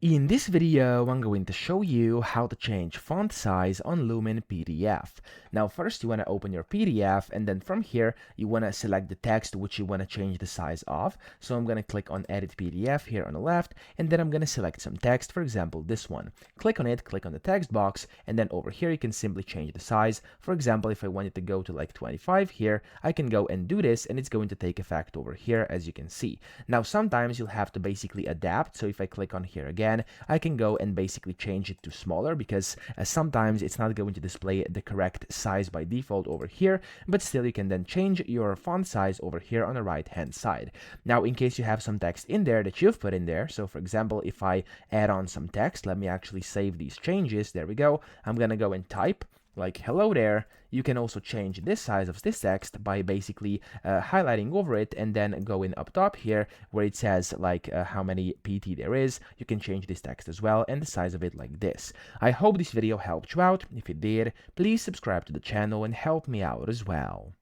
In this video, I'm going to show you how to change font size on Lumin PDF. Now, first you want to open your PDF, and then from here, you want to select the text which you want to change the size of. So I'm going to click on Edit PDF here on the left, and then I'm going to select some text, for example, this one. Click on it, click on the text box, and then over here, you can simply change the size. For example, if I wanted to go to like 25 here, I can go and do this, and it's going to take effect over here, as you can see. Now, sometimes you'll have to basically adapt. So if I click on here again, I can go and basically change it to smaller because sometimes it's not going to display the correct size by default over here, but still you can then change your font size over here on the right hand side. Now, in case you have some text in there that you've put in there, so for example, if I add on some text, let me actually save these changes. There we go. I'm gonna go and type like hello there. You can also change this size of this text by basically highlighting over it and then going up top here where it says like how many PT there is. You can change this text as well and the size of it like this. I hope this video helped you out. If it did, please subscribe to the channel and help me out as well.